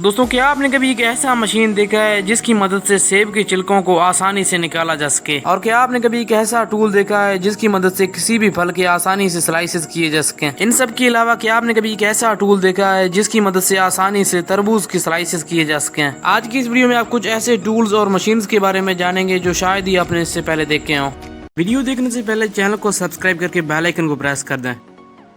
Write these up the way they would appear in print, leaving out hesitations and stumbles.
दोस्तों, क्या आपने कभी एक ऐसा मशीन देखा है जिसकी मदद से सेब के छिलकों को आसानी से निकाला जा सके? और क्या आपने कभी एक ऐसा टूल देखा है जिसकी मदद से किसी भी फल के आसानी से स्लाइसेस किए जा सके? इन सब के अलावा क्या आपने कभी एक ऐसा टूल देखा है जिसकी मदद से आसानी से तरबूज की स्लाइसेस किए जा सके? आज की इस वीडियो में आप कुछ ऐसे टूल्स और मशीन के बारे में जानेंगे जो शायद ही आपने इससे पहले देखे हो। वीडियो देखने से पहले चैनल को सब्सक्राइब करके बेल आइकन को प्रेस कर दें।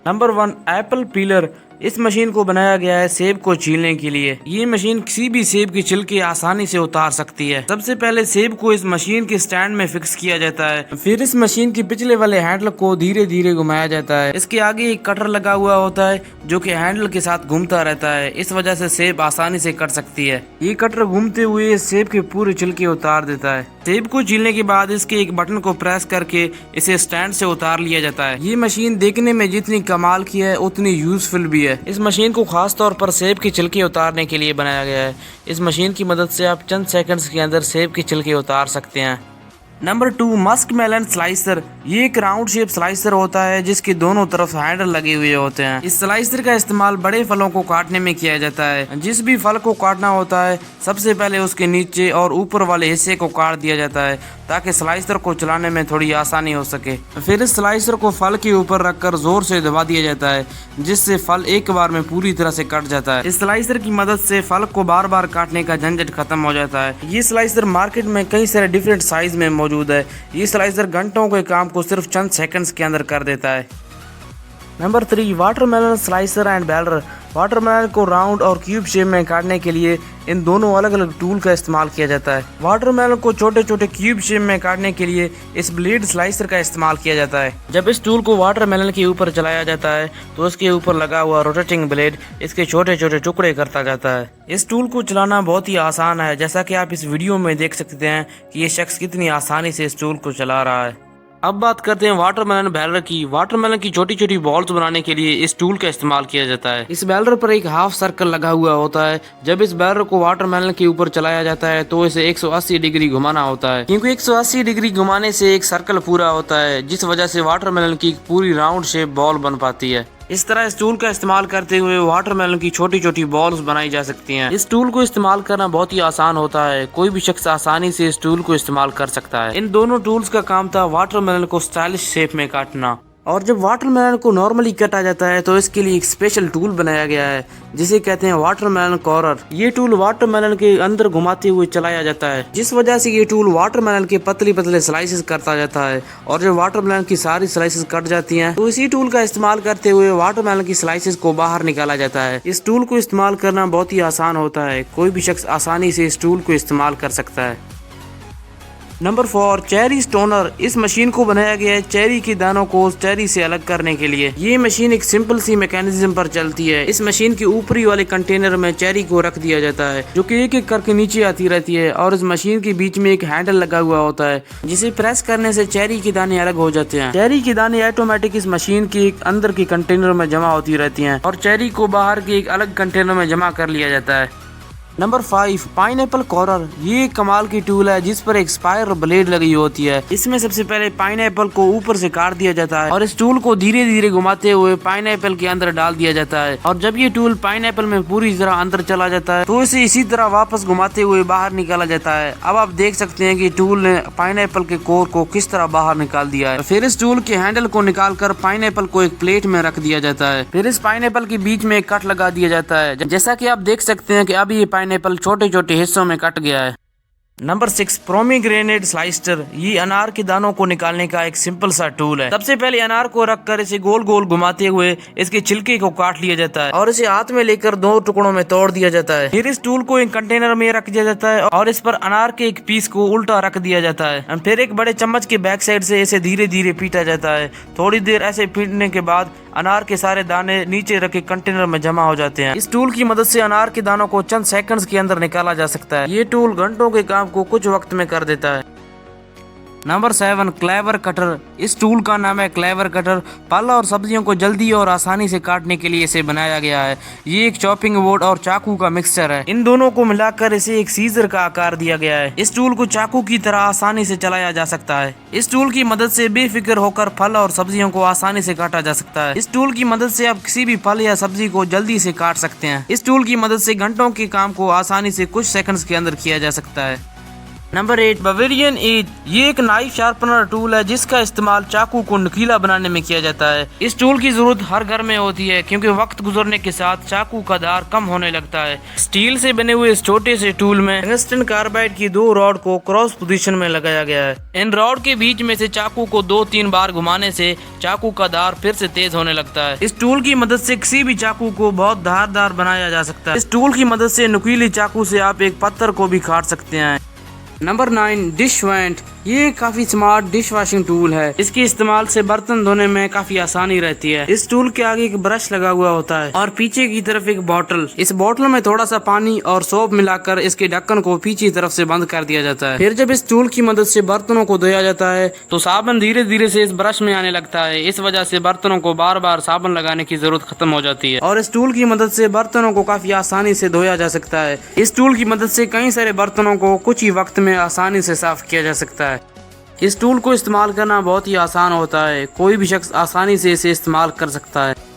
Number 1, Apple pillar. इस मशीन को बनाया गया है सेब को छीलने के लिए। ये मशीन किसी भी सेब की छिलके आसानी से उतार सकती है। सबसे पहले सेब को इस मशीन के स्टैंड में फिक्स किया जाता है, फिर इस मशीन के पिछले वाले हैंडल को धीरे धीरे घुमाया जाता है। इसके आगे एक कटर लगा हुआ होता है जो कि हैंडल के साथ घूमता रहता है। इस वजह से सेब आसानी से कट सकती है। ये कटर घूमते हुए सेब के पूरे छिलके उतार देता है। सेब को छीलने के बाद इसके एक बटन को प्रेस करके इसे स्टैंड से उतार लिया जाता है। ये मशीन देखने में जितनी कमाल की है उतनी यूजफुल भी है। इस मशीन को खास तौर पर सेब के छिलके उतारने के लिए बनाया गया है। इस मशीन की मदद से आप चंद सेकंड्स के अंदर सेब के छिलके उतार सकते हैं। Number 2, musk melon slicer. ये एक राउंड शेप स्लाइसर होता है जिसके दोनों तरफ हैंडल लगे हुए होते हैं। इस स्लाइसर का इस्तेमाल बड़े फलों को काटने में किया जाता है। जिस भी फल को काटना होता है सबसे पहले उसके नीचे और ऊपर वाले हिस्से को काट दिया जाता है ताकि स्लाइसर को चलाने में थोड़ी आसानी हो सके। फिर इस स्लाइसर को फल के ऊपर रखकर जोर से दबा दिया जाता है जिससे फल एक बार में पूरी तरह से कट जाता है। इस स्लाइसर की मदद से फल को बार बार काटने का झंझट खत्म हो जाता है। ये स्लाइसर मार्केट में कई सारे डिफरेंट साइज में मौजूद है। ये स्लाइसर घंटों के काम को सिर्फ चंद सेकंड्स के अंदर कर देता है। Number 3, watermelon slicer and baler. Watermelon को राउंड और क्यूब शेप में काटने के लिए इन दोनों अलग अलग टूल का इस्तेमाल किया जाता है। वाटरमेलन को छोटे छोटे क्यूब शेप में काटने के लिए इस ब्लेड स्लाइसर का इस्तेमाल किया जाता है। जब इस टूल को वाटरमेलन के ऊपर चलाया जाता है तो इसके ऊपर लगा हुआ रोटेटिंग ब्लेड इसके छोटे छोटे टुकड़े करता जाता है। इस टूल को चलाना बहुत ही आसान है, जैसा कि आप इस वीडियो में देख सकते हैं कि ये शख्स कितनी आसानी से इस टूल को चला रहा है। अब बात करते हैं वाटरमेलन बैलर की। वाटरमेलन की छोटी छोटी बॉल्स बनाने के लिए इस टूल का इस्तेमाल किया जाता है। इस बैलर पर एक हाफ सर्कल लगा हुआ होता है। जब इस बैलर को वाटरमेलन के ऊपर चलाया जाता है तो इसे 180 डिग्री घुमाना होता है, क्योंकि 180 डिग्री घुमाने से एक सर्कल पूरा होता है जिस वजह से वाटरमेलन की पूरी राउंड शेप बॉल बन पाती है। इस तरह इस टूल का इस्तेमाल करते हुए वाटरमेलन की छोटी छोटी बॉल्स बनाई जा सकती हैं। इस टूल को इस्तेमाल करना बहुत ही आसान होता है। कोई भी शख्स आसानी से इस टूल को इस्तेमाल कर सकता है। इन दोनों टूल्स का काम था वाटरमेलन को स्टाइलिश शेप में काटना। और जब वाटरमेलन को नॉर्मली काटा जाता है तो इसके लिए एक स्पेशल टूल बनाया गया है जिसे कहते हैं वाटरमेलन कॉर्नर। ये टूल वाटरमेलन के अंदर घुमाते हुए चलाया जाता है जिस वजह से ये टूल वाटरमेलन के पतले पतले स्लाइसेस करता जाता है। और जब वाटरमेलन की सारी स्लाइसेस कट जाती हैं तो इसी टूल का इस्तेमाल करते हुए वाटरमेलन की स्लाइसेस को बाहर निकाला जाता है। इस टूल को इस्तेमाल करना बहुत ही आसान होता है। कोई भी शख्स आसानी से इस टूल को इस्तेमाल कर सकता है। Number 4, cherry stoner. इस मशीन को बनाया गया है चेरी के दानों को चेरी से अलग करने के लिए। ये मशीन एक सिंपल सी मैकेनिज्म पर चलती है। इस मशीन के ऊपरी वाले कंटेनर में चेरी को रख दिया जाता है जो कि एक एक करके नीचे आती रहती है। और इस मशीन के बीच में एक हैंडल लगा हुआ होता है जिसे प्रेस करने से चेरी के दाने अलग हो जाते हैं। चेरी के दाने ऑटोमेटिक इस मशीन के एक अंदर के कंटेनर में जमा होती रहती हैं और चेरी को बाहर के एक अलग कंटेनर में जमा कर लिया जाता है। Number 5, pineapple corner. ये एक कमाल की टूल है जिस पर एक स्पायर ब्लेड लगी होती है। इसमें सबसे पहले पाइनएप्पल को ऊपर से काट दिया जाता है और इस टूल को धीरे धीरे घुमाते हुए पाइनएप्पल के अंदर डाल दिया जाता है। और जब ये टूल पाइनएप्पल में पूरी तरह अंदर चला जाता है तो इसे इसी तरह वापस घुमाते हुए बाहर निकाला जाता है। अब आप देख सकते हैं कि टूल ने पाइनएप्पल के कोर को किस तरह बाहर निकाल दिया है। फिर इस टूल के हैंडल को निकाल कर पाइनएप्पल को एक प्लेट में रख दिया जाता है। फिर इस पाइनएप्पल के बीच में एक कट लगा दिया जाता है। जैसा कि आप देख सकते हैं कि अब ये पाइनएप्पल छोटे छोटे हिस्सों में कट गया है। Number 6, pomegranate slicer. ये अनार के दानों को निकालने का एक सिंपल सा टूल है। सबसे पहले अनार को रखकर इसे गोल गोल घुमाते हुए इसके छिलके को काट लिया जाता है और इसे हाथ में लेकर 2 टुकड़ों में तोड़ दिया जाता है। फिर इस टूल को एक कंटेनर में रख दिया जाता है और इस पर अनार के एक पीस को उल्टा रख दिया जाता है। फिर एक बड़े चम्मच के बैक साइड से इसे धीरे धीरे पीटा जाता है। थोड़ी देर ऐसे पीटने के बाद अनार के सारे दाने नीचे रखे कंटेनर में जमा हो जाते हैं। इस टूल की मदद से अनार के दानों को चंद सेकंड्स के अंदर निकाला जा सकता है। ये टूल घंटों के काम को कुछ वक्त में कर देता है। Number 7 clever cutter. इस टूल का नाम है क्लेवर कटर। फल और सब्जियों को जल्दी और आसानी से काटने के लिए इसे बनाया गया है। ये एक चॉपिंग बोर्ड और चाकू का मिक्सचर है। इन दोनों को मिलाकर इसे एक सीजर का आकार दिया गया है। इस टूल को चाकू की तरह आसानी से चलाया जा सकता है। इस टूल की मदद से बेफिक्र होकर फल और सब्जियों को आसानी से काटा जा सकता है। इस टूल की मदद से आप किसी भी फल या सब्जी को जल्दी से काट सकते हैं। इस टूल की मदद से घंटों के काम को आसानी से कुछ सेकंड्स के अंदर किया जा सकता है। Number 8 Bavarian edge. ये एक नाइफ शार्पनर टूल है जिसका इस्तेमाल चाकू को नुकीला बनाने में किया जाता है। इस टूल की जरूरत हर घर में होती है क्योंकि वक्त गुजरने के साथ चाकू का धार कम होने लगता है। स्टील से बने हुए इस छोटे से टूल में टंगस्टन कार्बाइड की 2 रॉड को क्रॉस पोजीशन में लगाया गया है। इन रॉड के बीच में से चाकू को 2-3 बार घुमाने से चाकू का धार फिर से तेज होने लगता है। इस टूल की मदद से किसी भी चाकू को बहुत धारदार बनाया जा सकता है। इस टूल की मदद से नुकीली चाकू से आप एक पत्थर को भी काट सकते हैं। Number 9 dish went. ये काफी स्मार्ट डिश वॉशिंग टूल है। इसके इस्तेमाल से बर्तन धोने में काफी आसानी रहती है। इस टूल के आगे एक ब्रश लगा हुआ होता है और पीछे की तरफ एक बॉटल। इस बॉटल में थोड़ा सा पानी और सोप मिलाकर इसके ढक्कन को पीछे तरफ से बंद कर दिया जाता है। फिर जब इस टूल की मदद से बर्तनों को धोया जाता है तो साबुन धीरे धीरे से इस ब्रश में आने लगता है। इस वजह से बर्तनों को बार बार साबुन लगाने की जरूरत खत्म हो जाती है और इस टूल की मदद से बर्तनों को काफी आसानी से धोया जा सकता है। इस टूल की मदद से कई सारे बर्तनों को कुछ ही वक्त में आसानी से साफ किया जा सकता है। इस टूल को इस्तेमाल करना बहुत ही आसान होता है। कोई भी शख्स आसानी से इसे इस्तेमाल कर सकता है।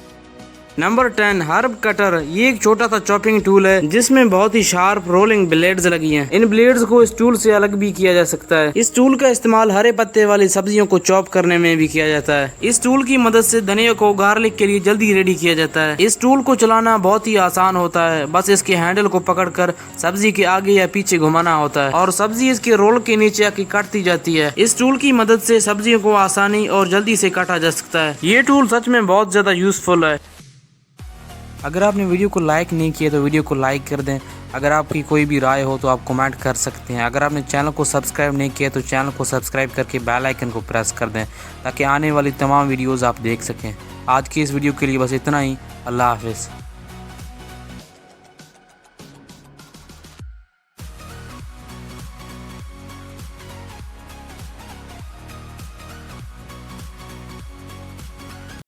Number 10 herb cutter. ये एक छोटा सा चॉपिंग टूल है जिसमें बहुत ही शार्प रोलिंग ब्लेड्स लगी हैं। इन ब्लेड्स को इस टूल से अलग भी किया जा सकता है। इस टूल का इस्तेमाल हरे पत्ते वाली सब्जियों को चॉप करने में भी किया जाता है। इस टूल की मदद से धनिया को गार्लिक के लिए जल्दी रेडी किया जाता है। इस टूल को चलाना बहुत ही आसान होता है। बस इसके हैंडल को पकड़कर सब्जी के आगे या पीछे घुमाना होता है और सब्जी इसके रोल के नीचे आके काटती जाती है। इस टूल की मदद से सब्जियों को आसानी और जल्दी से काटा जा सकता है। ये टूल सच में बहुत ज्यादा यूजफुल है। अगर आपने वीडियो को लाइक नहीं किया तो वीडियो को लाइक कर दें। अगर आपकी कोई भी राय हो तो आप कमेंट कर सकते हैं। अगर आपने चैनल को सब्सक्राइब नहीं किया तो चैनल को सब्सक्राइब करके बेल आइकन को प्रेस कर दें ताकि आने वाली तमाम वीडियोस आप देख सकें। आज की इस वीडियो के लिए बस इतना ही। अल्लाह हाफिज़।